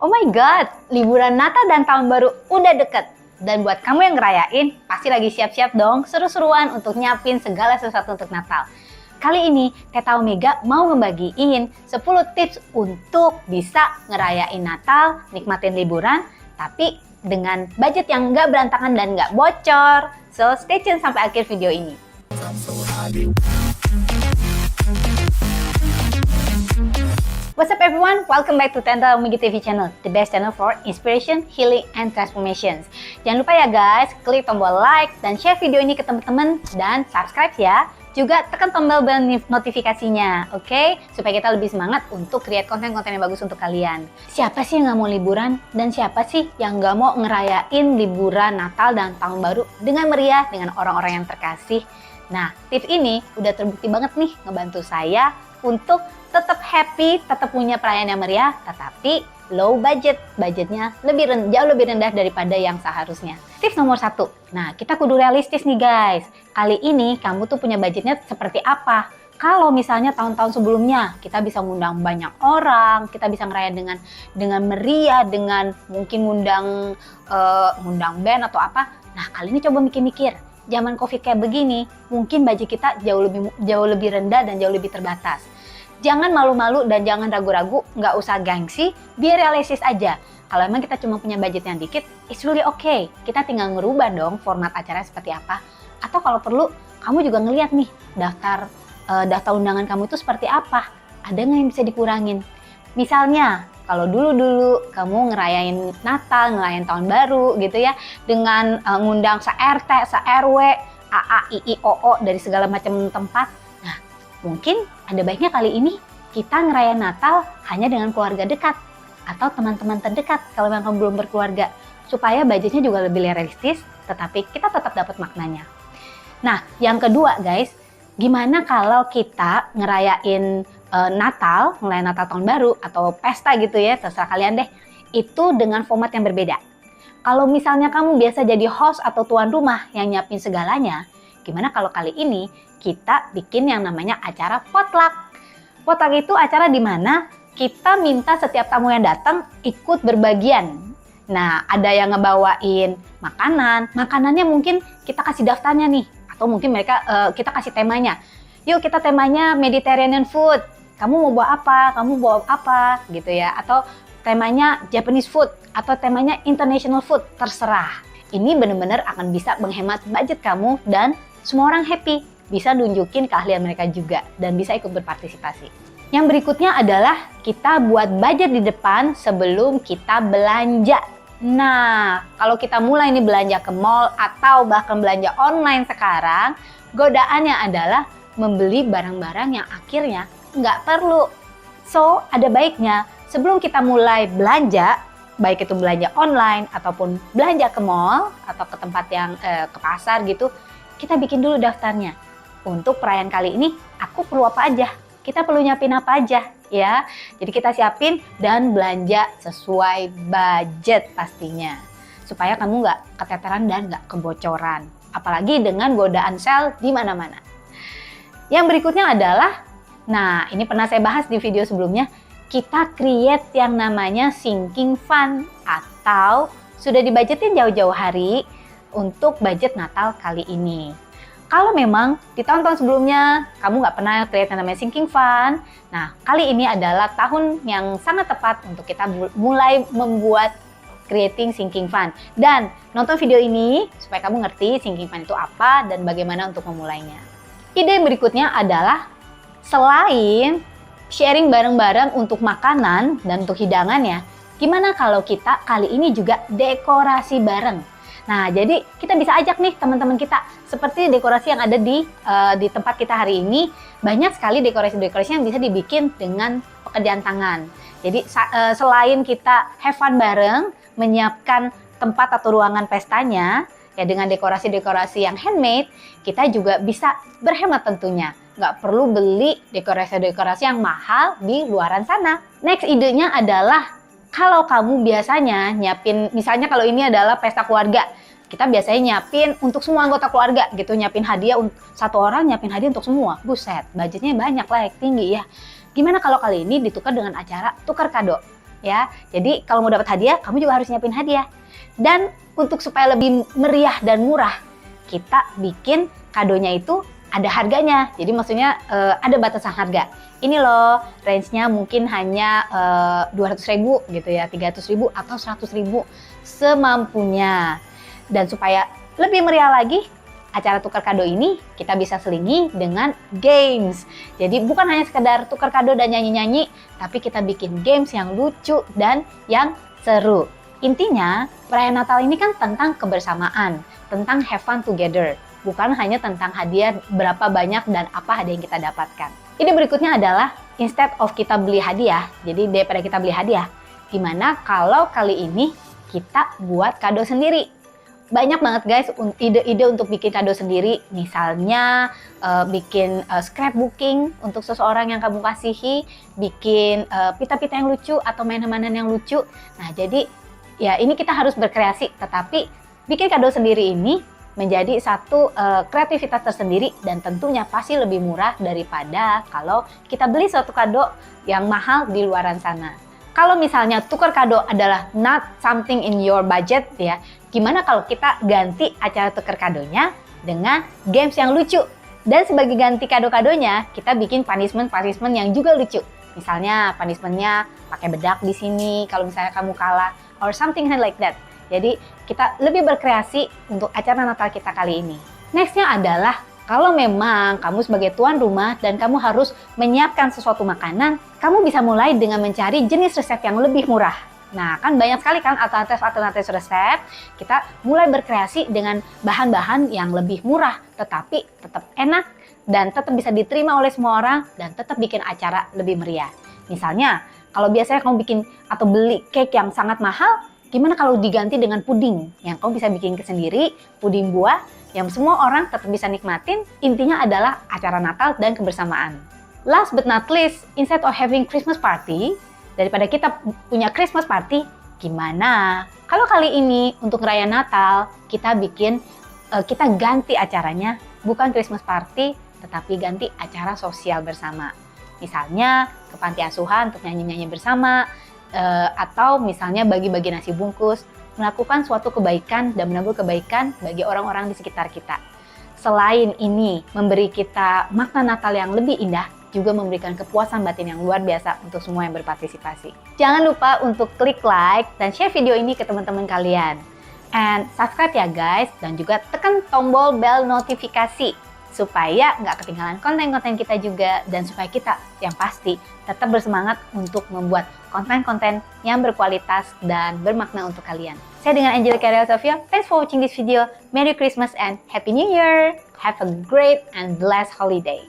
Oh my god, liburan Natal dan Tahun Baru udah deket. Dan buat kamu yang ngerayain, pasti lagi siap-siap dong seru-seruan untuk nyiapin segala sesuatu untuk Natal. Kali ini, Teta Omega mau ngebagiin 10 tips untuk bisa ngerayain Natal, nikmatin liburan, tapi dengan budget yang nggak berantakan dan nggak bocor. So, stay tune sampai akhir video ini. What's up everyone? Welcome back to Teta Omega TV channel, the best channel for inspiration, healing, and transformations. Jangan lupa ya guys, klik tombol like dan share video ini ke teman-teman dan subscribe ya. Juga tekan tombol bell notifikasinya, oke? Supaya kita lebih semangat untuk create konten-konten yang bagus untuk kalian. Siapa sih yang nggak mau liburan? Dan siapa sih yang nggak mau ngerayain liburan Natal dan Tahun Baru dengan meriah, dengan orang-orang yang terkasih? Nah, tips ini udah terbukti banget nih ngebantu saya untuk tetap happy, tetap punya perayaan yang meriah, tetapi low budget. Budgetnya jauh lebih rendah daripada yang seharusnya. Tips nomor 1. Nah, kita kudu realistis nih guys. Kali ini kamu tuh punya budgetnya seperti apa? Kalau misalnya tahun-tahun sebelumnya kita bisa ngundang banyak orang, kita bisa ngerayain dengan meriah, dengan mungkin ngundang band atau apa. Nah, kali ini coba mikir-mikir. Zaman Covid kayak begini, mungkin budget kita jauh lebih rendah dan jauh lebih terbatas. Jangan malu-malu dan jangan ragu-ragu, nggak usah gengsi, biar realistis aja. Kalau emang kita cuma punya budget yang dikit, it's really okay. Kita tinggal ngerubah dong format acara seperti apa. Atau kalau perlu, kamu juga ngeliat nih daftar undangan kamu itu seperti apa. Ada nggak yang bisa dikurangin? Misalnya, kalau dulu kamu ngerayain Natal, ngerayain Tahun Baru gitu ya, dengan ngundang se-RT, se-RW, AA, II, OO dari segala macam tempat. Mungkin ada baiknya kali ini kita ngerayain Natal hanya dengan keluarga dekat atau teman-teman terdekat kalau memang kamu belum berkeluarga, supaya budgetnya juga lebih realistis tetapi kita tetap dapat maknanya. Nah, yang kedua guys, gimana kalau kita ngerayain Natal, ngerayain Natal Tahun Baru atau pesta gitu ya, terserah kalian deh, itu dengan format yang berbeda. Kalau misalnya kamu biasa jadi host atau tuan rumah yang nyiapin segalanya, gimana kalau kali ini kita bikin yang namanya acara potluck. Potluck itu acara di mana kita minta setiap tamu yang datang ikut berbagian. Nah, ada yang ngebawain makanan. Makanannya mungkin kita kasih daftarnya nih. Atau mungkin kita kasih temanya. Yuk kita temanya Mediterranean food. Kamu mau bawa apa? Kamu bawa apa? Gitu ya. Atau temanya Japanese food. Atau temanya international food. Terserah. Ini benar-benar akan bisa menghemat budget kamu dan semua orang happy. Bisa nunjukin keahlian mereka juga dan bisa ikut berpartisipasi. Yang berikutnya adalah kita buat budget di depan sebelum kita belanja. Nah, kalau kita mulai nih belanja ke mall atau bahkan belanja online sekarang, godaannya adalah membeli barang-barang yang akhirnya nggak perlu. So, ada baiknya sebelum kita mulai belanja, baik itu belanja online ataupun belanja ke mall atau ke tempat yang ke pasar gitu, kita bikin dulu daftarnya. Untuk perayaan kali ini, aku perlu apa aja? Kita perlu nyiapin apa aja ya? Jadi kita siapin dan belanja sesuai budget pastinya. Supaya kamu nggak keteteran dan nggak kebocoran. Apalagi dengan godaan sale di mana-mana. Yang berikutnya adalah, nah ini pernah saya bahas di video sebelumnya, kita create yang namanya sinking fund atau sudah dibudgetin jauh-jauh hari untuk budget Natal kali ini. Kalau memang di tahun-tahun sebelumnya kamu nggak pernah create yang namanya sinking fund, nah kali ini adalah tahun yang sangat tepat untuk kita mulai membuat creating sinking fund. Dan nonton video ini supaya kamu ngerti sinking fund itu apa dan bagaimana untuk memulainya. Ide yang berikutnya adalah selain sharing bareng-bareng untuk makanan dan untuk hidangannya, gimana kalau kita kali ini juga dekorasi bareng? Nah, jadi kita bisa ajak nih teman-teman kita seperti dekorasi yang ada di tempat kita hari ini. Banyak sekali dekorasi-dekorasi yang bisa dibikin dengan pekerjaan tangan. Jadi selain kita have fun bareng, menyiapkan tempat atau ruangan pestanya ya dengan dekorasi-dekorasi yang handmade, kita juga bisa berhemat tentunya. Nggak perlu beli dekorasi-dekorasi yang mahal di luaran sana. Next idenya adalah kalau kamu biasanya nyiapin, misalnya kalau ini adalah pesta keluarga, kita biasanya nyiapin untuk semua anggota keluarga gitu, nyiapin hadiah satu orang, nyiapin hadiah untuk semua. Buset, budgetnya banyak lah, tinggi ya. Gimana kalau kali ini ditukar dengan acara tukar kado? ya. Jadi kalau mau dapat hadiah, kamu juga harus nyiapin hadiah. Dan untuk supaya lebih meriah dan murah, kita bikin kadonya itu ada harganya. Jadi maksudnya ada batasan harga. Ini loh, range-nya mungkin hanya 200.000 gitu ya, 300.000 atau 100.000 semampunya. Dan supaya lebih meriah lagi, acara tukar kado ini kita bisa selingi dengan games. Jadi bukan hanya sekedar tukar kado dan nyanyi-nyanyi, tapi kita bikin games yang lucu dan yang seru. Intinya, perayaan Natal ini kan tentang kebersamaan, tentang have fun together. Bukan hanya tentang hadiah berapa banyak dan apa hadiah yang kita dapatkan. Ide berikutnya adalah instead of kita beli hadiah, jadi daripada kita beli hadiah, gimana kalau kali ini kita buat kado sendiri? Banyak banget guys ide-ide untuk bikin kado sendiri, misalnya bikin scrapbooking untuk seseorang yang kamu kasihi, bikin pita-pita yang lucu atau mainan-mainan yang lucu. Nah jadi ya ini kita harus berkreasi, tetapi bikin kado sendiri ini menjadi satu kreativitas tersendiri dan tentunya pasti lebih murah daripada kalau kita beli suatu kado yang mahal di luaran sana. Kalau misalnya tukar kado adalah not something in your budget ya, gimana kalau kita ganti acara tukar kadonya dengan games yang lucu? Dan sebagai ganti kado-kadonya, kita bikin punishment yang juga lucu. Misalnya punishmentnya pakai bedak di sini kalau misalnya kamu kalah, or something like that. Jadi kita lebih berkreasi untuk acara Natal kita kali ini. Nextnya adalah kalau memang kamu sebagai tuan rumah dan kamu harus menyiapkan sesuatu makanan, kamu bisa mulai dengan mencari jenis resep yang lebih murah. Nah kan banyak sekali kan alternatif resep, kita mulai berkreasi dengan bahan-bahan yang lebih murah, tetapi tetap enak dan tetap bisa diterima oleh semua orang dan tetap bikin acara lebih meriah. Misalnya, kalau biasanya kamu bikin atau beli cake yang sangat mahal, gimana kalau diganti dengan puding yang kamu bisa bikin sendiri, puding buah yang semua orang tetap bisa nikmatin. Intinya adalah acara Natal dan kebersamaan. Last but not least, instead of having Christmas party, daripada kita punya Christmas party, gimana kalau kali ini untuk raya Natal kita ganti acaranya, bukan Christmas party, tetapi ganti acara sosial bersama. Misalnya ke panti asuhan untuk nyanyi-nyanyi bersama, atau misalnya bagi-bagi nasi bungkus, melakukan suatu kebaikan dan menabur kebaikan bagi orang-orang di sekitar kita. Selain ini memberi kita makna Natal yang lebih indah, juga memberikan kepuasan batin yang luar biasa untuk semua yang berpartisipasi. Jangan lupa untuk klik like dan share video ini ke teman-teman kalian. And subscribe ya guys, dan juga tekan tombol bel notifikasi supaya nggak ketinggalan konten-konten kita juga, dan supaya kita yang pasti tetap bersemangat untuk membuat konten-konten yang berkualitas dan bermakna untuk kalian. Saya dengan Angelica Ria Sofia, thanks for watching this video. Merry Christmas and Happy New Year! Have a great and blessed holiday!